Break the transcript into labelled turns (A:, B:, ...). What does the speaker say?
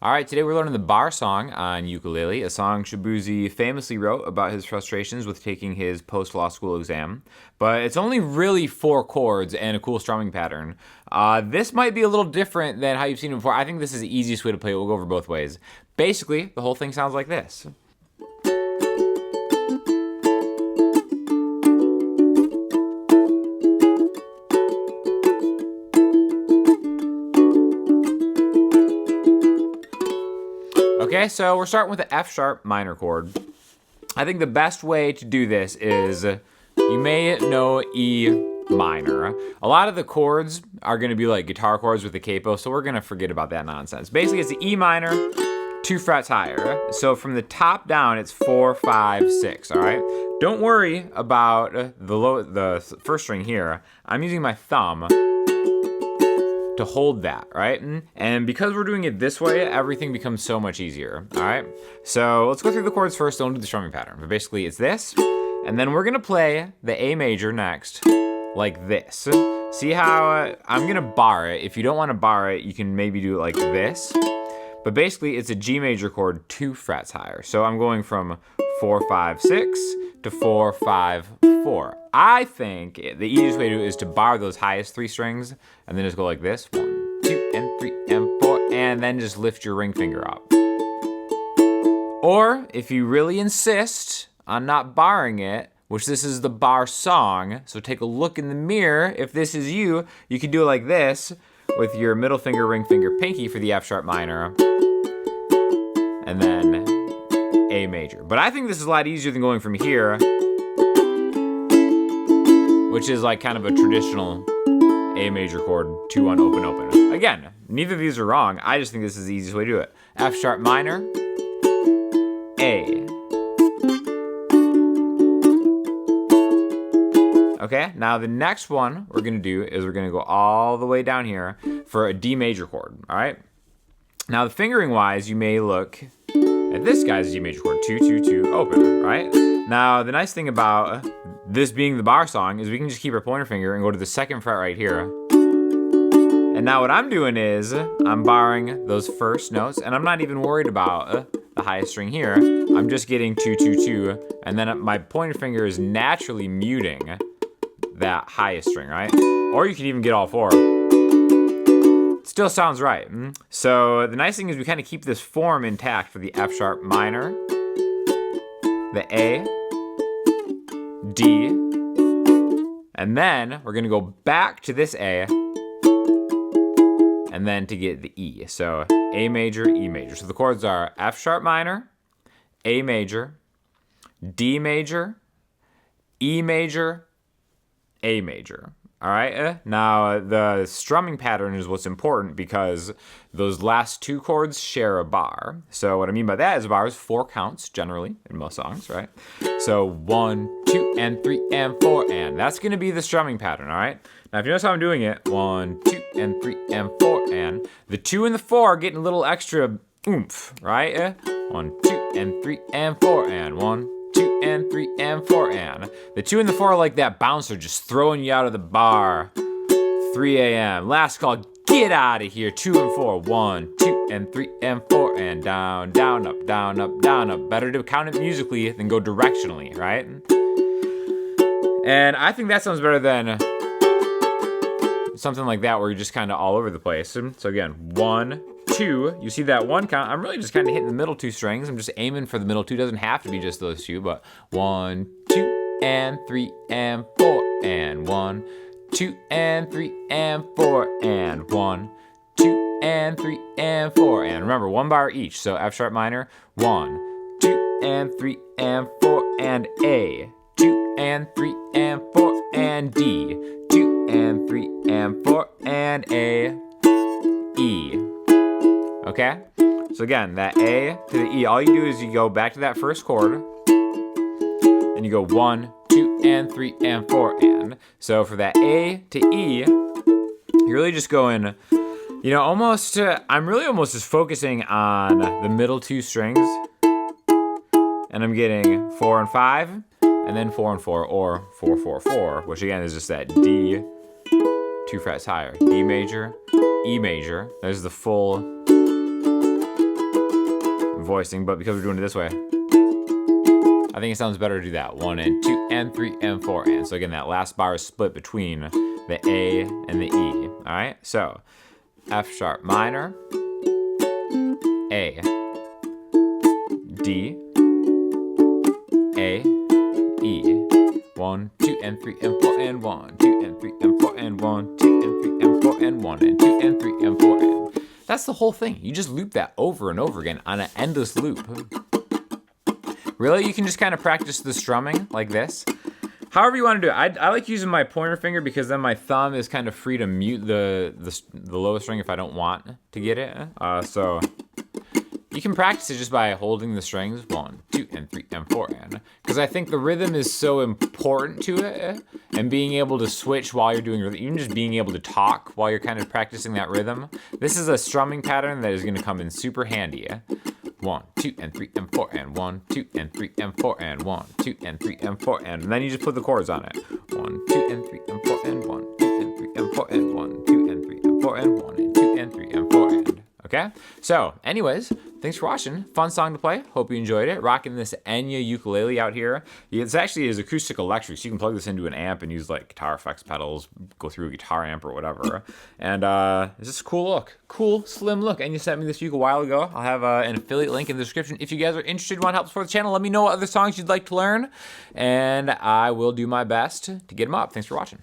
A: All right, today we're learning the bar song on ukulele, a song Shaboozey famously wrote about his frustrations with taking his post-law school exam. But it's only really 4 chords and a cool strumming pattern. This might be a little different than how you've seen it before. I think this is the easiest way to play it. We'll go over both ways. Basically, the whole thing sounds like this. Okay, so we're starting with the F sharp minor chord. I think the best way to do this is, you may know E minor. A lot of the chords are gonna be like guitar chords with the capo, so we're gonna forget about that nonsense. Basically, it's the E minor, 2 frets higher. So from the top down, it's 4, 5, 6, all right? Don't worry about the first string here. I'm using my thumb to hold that, right? And because we're doing it this way, everything becomes so much easier, all right? So let's go through the chords first, don't do the strumming pattern. But basically it's this, and then we're gonna play the A major next, like this. See how I'm gonna bar it. If you don't wanna bar it, you can maybe do it like this. But basically it's a G major chord 2 frets higher. So I'm going from 4, 5, 6 to 4, 5, 4. I think the easiest way to do it is to bar those highest 3 strings and then just go like this. 1, 2, and 3, and 4, and then just lift your ring finger up. Or if you really insist on not barring it, which this is the bar song, so take a look in the mirror. If this is you, you can do it like this with your middle finger, ring finger, pinky for the F sharp minor, and then A major. But I think this is a lot easier than going from here, which is like kind of a traditional A major chord, 2-1 open open. Again, neither of these are wrong. I just think this is the easiest way to do it. F sharp minor, A. Okay, now the next one we're gonna do is we're gonna go all the way down here for a D major chord, all right? Now the fingering wise, you may look at this guy's D major chord, 2, 2, 2, open, right? Now the nice thing about this being the bar song is we can just keep our pointer finger and go to the 2nd fret right here. And now what I'm doing is I'm barring those first notes, and I'm not even worried about the highest string here. I'm just getting 2, 2, 2, and then my pointer finger is naturally muting that highest string, right? Or you can even get all 4. It still sounds right. So the nice thing is we kind of keep this form intact for the F sharp minor, the A, D, and then we're gonna go back to this A, and then to get the E. So A major, E major. So the chords are F sharp minor, A major, D major, E major, A major. All right, now the strumming pattern is what's important because those last 2 chords share a bar. So what I mean by that is a bar is 4 counts generally in most songs, right? So 1, 2, and 3, and 4, and that's gonna be the strumming pattern, all right? Now if you notice how I'm doing it, 1, 2, and 3, and 4, and the 2 and the 4 are getting a little extra oomph, right? 1, 2, and 3, and 4, and 1, 2, and 3, and 4, and the 2 and the 4 are like that bouncer just throwing you out of the bar. 3 a.m. Last call, get out of here. 2 and 4, 1, 2, and 3, and 4, and down, down, up, down, up, down, up. Better to count it musically than go directionally, right? And I think that sounds better than something like that where you're just kind of all over the place. So again, 1, 2, you see that 1 count. I'm really just kind of hitting the middle 2 strings. I'm just aiming for the middle 2. Doesn't have to be just those 2, but 1, 2, and 3, and 4, and 1, 2, and 3, and 4, and 1, 2, and 3, and 4, and remember 1 bar each. So F sharp minor, 1, 2, and 3, and 4, and A, 2, and 3, and 4, and D, 2, and 3, and 4, and A, E. Okay? So again, that A to the E, all you do is you go back to that first chord, and you go 1, 2, and 3, and 4, and. So for that A to E, you're really just going, you know, almost, I'm really almost just focusing on the middle 2 strings, and I'm getting 4 and 5, and then 4 and 4, or 4, 4, 4, which again is just that D, 2 frets higher. D major, E major, there's the full voicing, but because we're doing it this way, I think it sounds better to do that. 1 and 2 and 3 and 4 and. So again, that last bar is split between the A and the E. All right, so F sharp minor, A, D, A, E. 1, 2 and 3 and 4 and 1, 2 and 3 and 4 and 1, 2 and 3 and 4 and 1 and 2 and 3 and 4 and. That's the whole thing. You just loop that over and over again on an endless loop. Really, you can just kind of practice the strumming like this. However you want to do it. I like using my pointer finger because then my thumb is kind of free to mute the lowest string if I don't want to get it. So you can practice it just by holding the strings 1, 2, and 3, and 4, and. Because I think the rhythm is so important to it, and being able to switch while you're doing rhythm, even just being able to talk while you're kind of practicing that rhythm. This is a strumming pattern that is going to come in super handy. 1, 2, and 3, and 4, and 1, 2, and 3, and 4, and 1, 2, and 3, and 4, and then you just put the chords on it. 1, 2, and 3, and 4, and 1, 2, and 3, and 4, and 1, 2, and 3, and 4, and 1, and 2, and 3, and 4, and. Okay? So, anyways, thanks for watching. Fun song to play. Hope you enjoyed it. Rocking this Enya ukulele out here. It's actually is acoustic electric, so you can plug this into an amp and use like guitar effects pedals, go through a guitar amp or whatever. And it's just a cool look. Cool, slim look. Enya sent me this uke a while ago. I'll have an affiliate link in the description. If you guys are interested, want help support the channel, let me know what other songs you'd like to learn, and I will do my best to get them up. Thanks for watching.